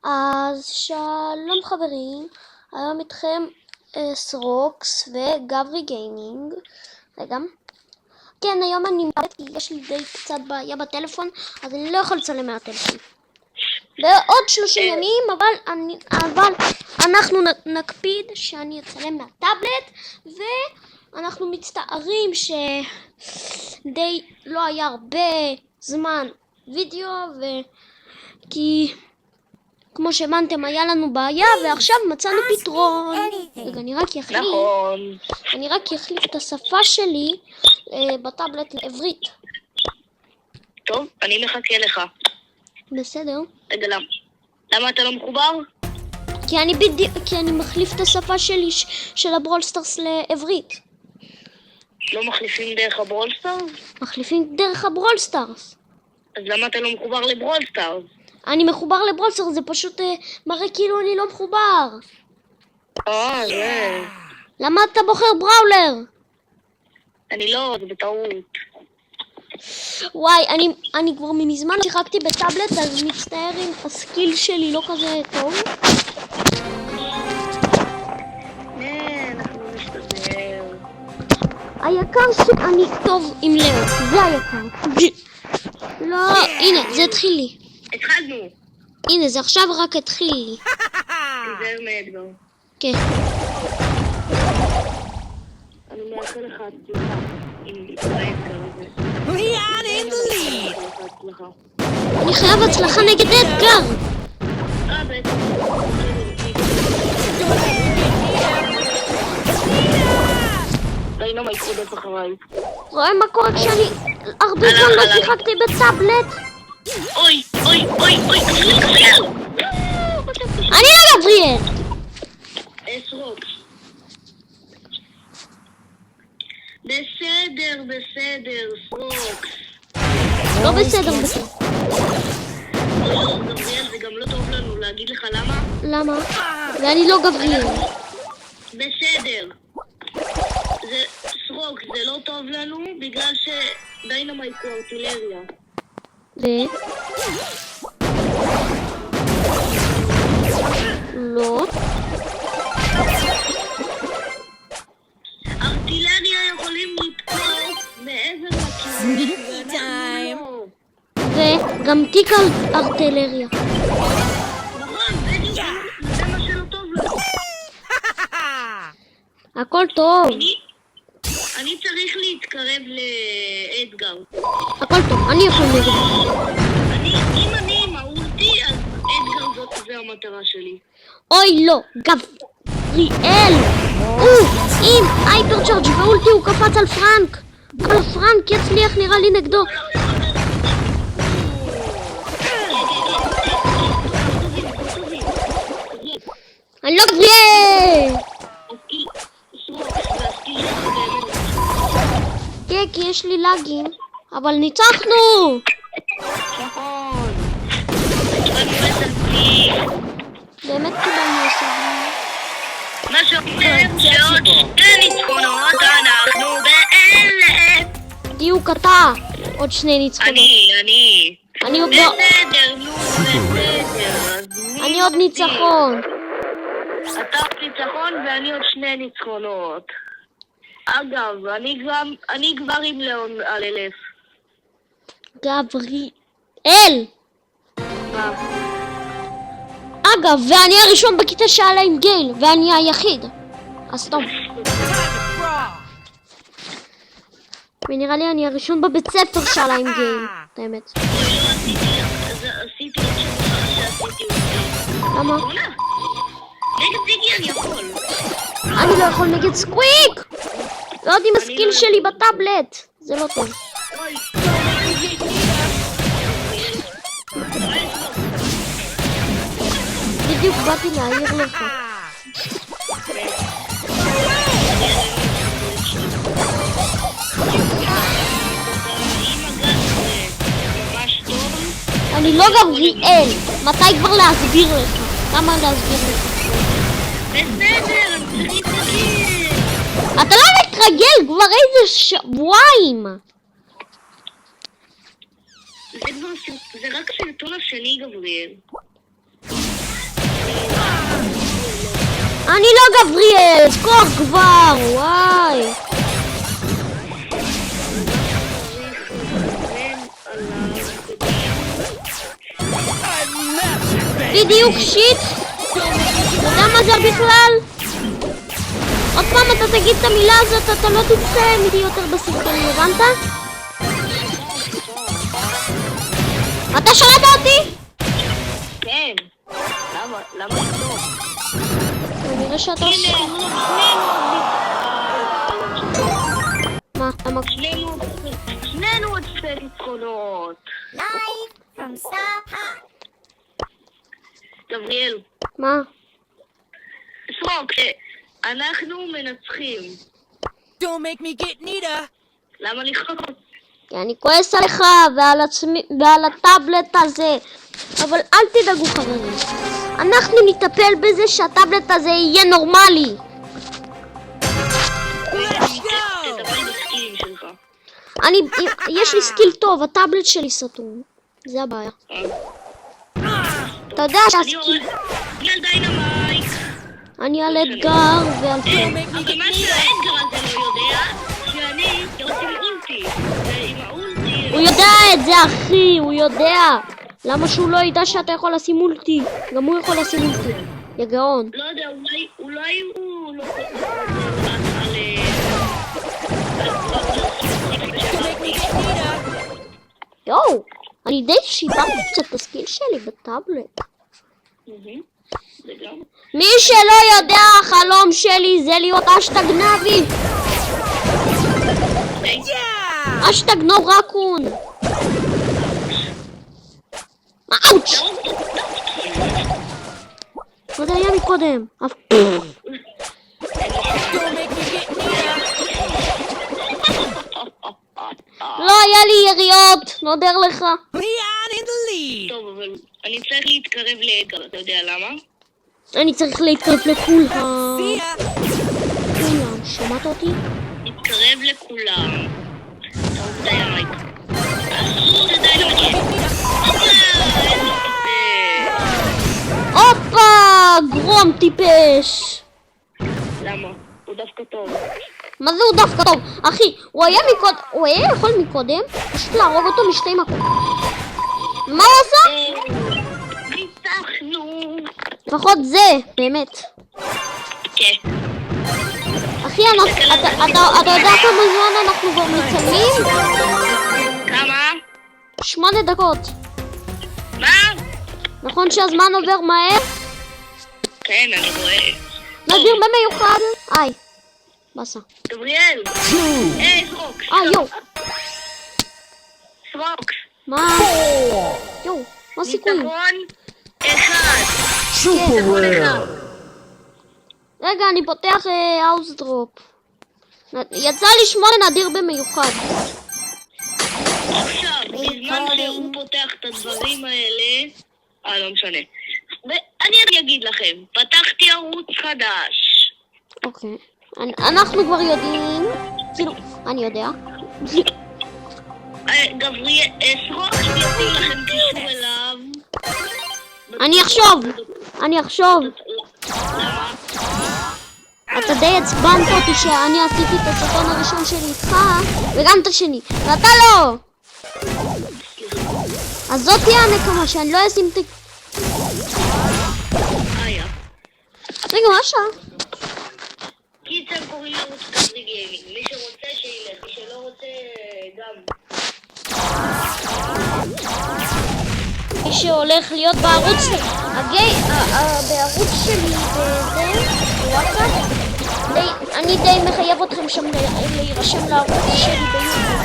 אז שלום חברים, היום איתכם סרוקס וגברי גיימינג. רגע. כן, היום אני מבט כי יש לי די קצת בעיה בטלפון, אז אני לא יכול לצלם מהטלפון. בעוד 30 ימים, אבל אנחנו נקפיד שאני אצלם מהטאבלט, ואנחנו מצטערים שדי לא היה הרבה זמן וידאו, כי כמו שהבנתם היה לנו בעיה, ועכשיו מצאנו פתרון. רגע, אני רק אחליף את השפה שלי בטאבלט לעברית. טוב, אני מחכה לך. בסדר. רגע, למה אתה לא מחובר? כי אני מחליף את השפה שלי של הברול סטארס לעברית. לא מחליפים דרך הברול סטארס? מחליפים דרך הברול סטארס. אז למה אתה לא מחובר לברול סטארס? אני מחובר לברול סטארס, זה פשוט מראה כאילו אני לא מחובר. זה. למה אתה בוחר בראולר? אני לא, זה בטעות. וואי, אני כבר מזמן שיחקתי בטאבלט, אז מצטער אם הסקיל שלי לא כזה טוב. אנחנו נשתדל. היקר שאני טוב עם לב, זה היקר. לא, הנה, זה התחיל לי. התחלנו. הנה, זה עכשיו רק התחיל לי. תיזהר מאתגר. כן. אני מאחל לך הצלחה עם האתגר הזה. אני חייב הצלחה נגד אתגר. בעצם. דיינמייט רודף אחריי. רואה מה קורה כשאני הרבה זמן לא שיחקתי בטאבלט? אוי. אני לא גבריאל. סרוקס. בסדר, סרוקס. לא בסדר בסדר. לא, גבריאל, זה גם לא טוב לנו, להגיד לך למה? למה? ואני לא גבריאל. בסדר. סרוקס, זה לא טוב לנו בגלל שדיינמייט הוא ארטילריה. לא. ארטילריה יכולים לתקוף מעבר לכיוון. וגם תיק ארטילריה. נכון, בדיוק, זה מה שלא טוב לנו. הכל טוב. אני צריך להתקרב לאתגר. הכל טוב, אני יכול נגד. אם אני עם האולטי, אז אתגר זה המטרה שלי. אוי לא, גבריאל. עם הייפר צ'ארג' ואולטי הוא קפץ על פרנק. אבל פרנק יצליח נראה לי נגדו. אני לא גבריאל. כן, כי יש לי לגים, אבל ניצחנו! נכון. באמת קיבלנו עשרה. מה שאומר שעוד שתי ניצחונות אנחנו באלה. בדיוק אתה, עוד שני ניצחונות. אני עוד בסדר, בסדר. אני עוד ניצחון. אתה עוד ניצחון ואני עוד שני ניצחונות. אגב, אני כבר עם לאון על 1000. גבריאל! מה? אגב, ואני הראשון בכיתה שעלה עם גייל, ואני היחיד. אז טוב. ונראה לי אני הראשון בבית ספר שעלה עם גייל. את האמת. עשיתי את שעשיתי אותי. למה? נגד דיגי אני יכול. אני לא יכול נגד סקוויק! לא יודעים הסקיל שלי בטאבלט. זה לא טוב. בדיוק באתי להעיר לך. אני לא גבריאל. מתי כבר להסביר לך? למה להסביר לך? בסדר, אני צריך להתרגל. אתה לא מתרגל כבר איזה שבועיים. זה רק סרטון השני, גבריאל. אני לא גבריאל, זכור כבר, וואי. בדיוק שיט. אתה יודע מה זה בכלל? עוד פעם אתה תגיד את המילה הזאת, אתה לא תצא איתי יותר בסרטון, הבנת? אתה שרת אותי? כן. למה לא? כנראה שאתה... מה? למה? שנינו עוד שתי ניצחונות. גבריאל. מה? סרוק, אנחנו מנצחים. Don't make me get Nita. למה לכעוס? כי אני כועס עליך ועל עצמי ועל הטאבלט הזה. אבל אל תדאגו חברים. אנחנו נטפל בזה שהטאבלט הזה יהיה נורמלי. תטפל בסקילים שלך. יש לי סקיל טוב, הטאבלט שלי סתום. זה הבעיה. אתה יודע שהסקיל... אני על דיינמייט. אני על אתגר ועל... אבל מה שהאתגר הזה לא יודע, שאני יוצא עם אולטי. ועם האולטי... הוא יודע את זה אחי, הוא יודע. למה שהוא לא ידע שאתה יכול לשים אולטי? גם הוא יכול לשים אולטי. יא גאון. לא יודע, אולי הוא לא חושב יואו, אני די שיפרתי קצת את הסקיל שלי בטאבלט. מי שלא יודע, החלום שלי זה להיות אשטג נבי. אשטג נו רקון. אאוץ'. מה זה היה מקודם? לא היה לי יריות, נודר לך. Leon in the lead. טוב, אבל אני צריך להתקרב לאתגר, אתה יודע למה? אני צריך להתקרב לכולם. See ya. כולם, שמעת אותי? להתקרב לכולם. טוב, דיינמייט. אסור לדיינמייט. הופה, גרום טיפש. למה? הוא דווקא טוב. מה זה הוא דווקא טוב? אחי, הוא היה יכול מקודם פשוט להרוג אותו משתי מכות. מה הוא עשה? ניצחנו. לפחות זה, באמת. כן. אחי, אתה יודע כמה זמן אנחנו כבר מצלמים? כמה? 8 דקות. מה? נכון שהזמן עובר מהר? כן, אני רואה. נדיר במיוחד. איי, בסה. גבריאל! היי, סרוק! יואו. סרוק! מה? יואו, מה הסיכויים? ניצחון אחד! ניצחון אחד! רגע, אני פותח האוס דרופ. יצא לי 8 נדיר במיוחד. עכשיו, בזמן שהוא פותח את הדברים האלה... לא משנה. אני אגיד לכם, פתחתי ערוץ חדש. אוקיי. אנחנו כבר יודעים. כאילו, אני יודע. גבריאל, סרוק, אני אשים לכם קישור אליו. אני אחשוב. למה? אתה די עצבנת אותי שאני עשיתי את הסרטון הראשון שלי איתך, וגם את השני, ואתה לא! אז זאת תהיה הנקמה, שאני לא אשים את... רגע, מה השעה? קיצר קוראים לערוץ גברי גיימינג. מי שרוצה שילך, מי שלא רוצה גם. מי שהולך להיות בערוץ שלי, בערוץ שלי, בוואטסאפ, אני די מחייב אתכם שם להירשם לערוץ שלי ביוטיוב.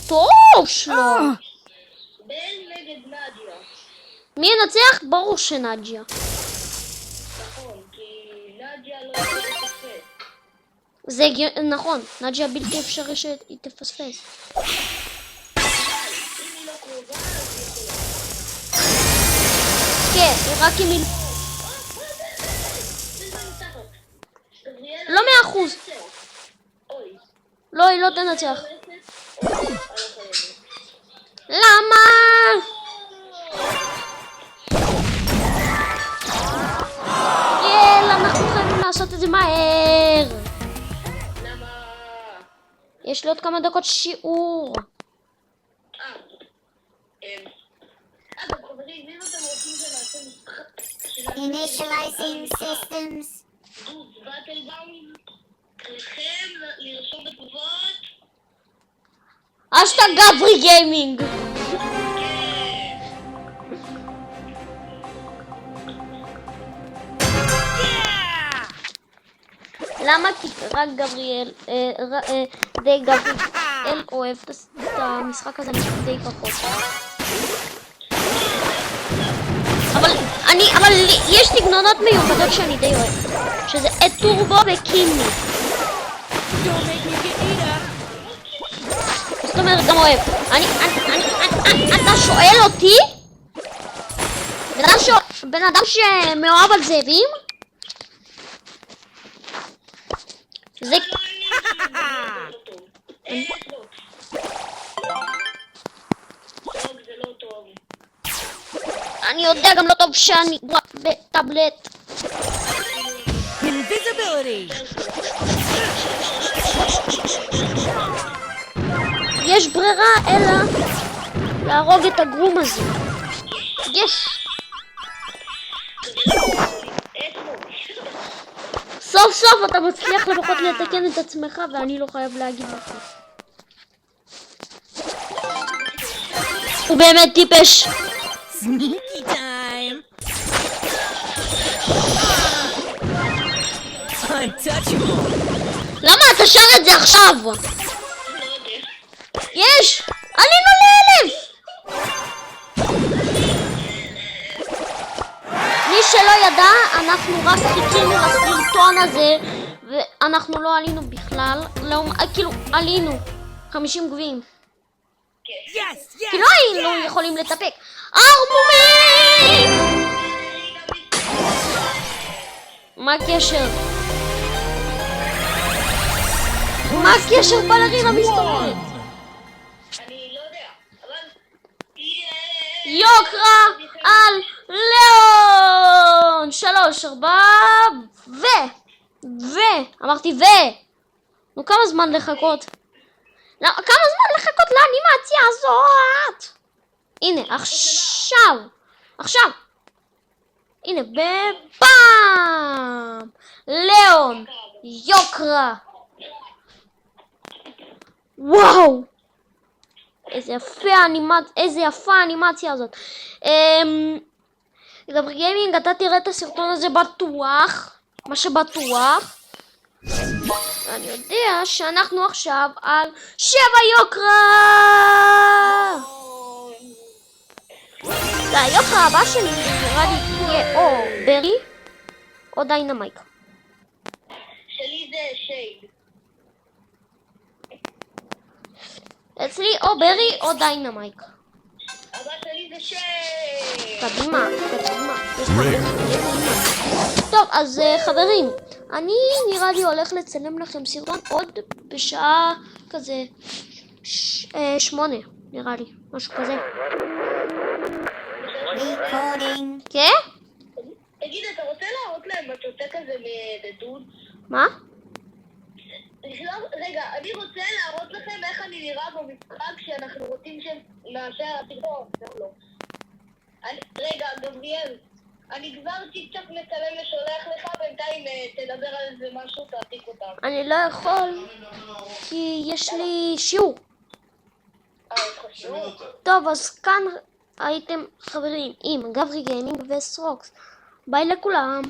טוב, שלום. בן נגד נדיה. מי ינצח? ברור שנדיה. נכון, כי נדיה לא יכולה לתפס. זה נכון, נדיה בלתי אפשרי שהיא תפספס. אם היא לא קרובה, אז היא כן, רק אם היא... לא 100%. לא, היא לא תנצח. למה? מהר. למה? יש לי עוד כמה דקות שיעור. אגב, חברים, אם אתם רוצים שנעשה משחק... Initializing systems. דוד, באטלבאונד, עליכם לרשום בתגובות. אשטג גברי גיימינג. למה? כי רק גבריאל, די גבריאל אוהב את המשחק הזה די פחות. אבל יש סגנונות מיוחדות שאני די אוהב, שזה את טורבו וקימי. Don't make me get neater. זאת אומרת גם אוהב. אתה שואל אותי? בן אדם שמאוהב על זאבים? זה... זה לא טוב. אני יודע גם לא טוב שאני בטאבלט. Invisibility. יש ברירה אלא להרוג את הגרום הזה. יש. סוף סוף אתה מצליח לפחות לתקן את עצמך ואני לא חייב להגיד לך. הוא באמת טיפש. Sneaky time. Untouchable. למה אתה שר את זה עכשיו? לא יודע. יש! עלינו ל1,000! מי שלא ידע, אנחנו רק חיכינו לסרטון הזה ואנחנו לא עלינו בכלל, כאילו עלינו 50 גביעים. Yes, כי yes. לא היינו יכולים לטפק. ארבומים! מה הקשר? מה הקשר בלרינה מסתובבת? אני לא יודע, אבל... יוקרה על ליאון! 3, 4 אמרתי נו כמה זמן לחכות? כמה זמן לחכות לאנימציה הזאת? הנה עכשיו הנה בפעם ליאון יוקרה. וואו איזה יפה האנימציה הזאת. גברי גיימינג, אתה תראה את הסרטון הזה בטוח, מה שבטוח. אני יודע שאנחנו עכשיו על 7 יוקרה. והיוקרה הבא שלי נראה לי תהיה או ברי או דיינמייק. שלי זה שייד. אצלי או ברי או דיינמייק. הבא שלי זה שייד. קדימה. טוב, אז חברים, אני נראה לי הולך לצלם לכם סרטון עוד בשעה כזה 8, נראה לי, משהו כזה. Recording. כן? תגיד, אתה רוצה להראות להם בצוטה כזה לדוד? מה? רגע, אני רוצה להראות לכם איך אני נראה במשחק שאנחנו רוצים שנאשר הסרטון. לא. רגע, גבריאל, אני כבר צ'יק-צ'ק מצלם ושולח לך, בינתיים תדבר על איזה משהו, תעתיק אותם. אני לא יכול, כי יש לי שיעור. יש לך שיעור? טוב, אז כאן הייתם חברים עם גברי גיימינג וסרוקס. ביי לכולם.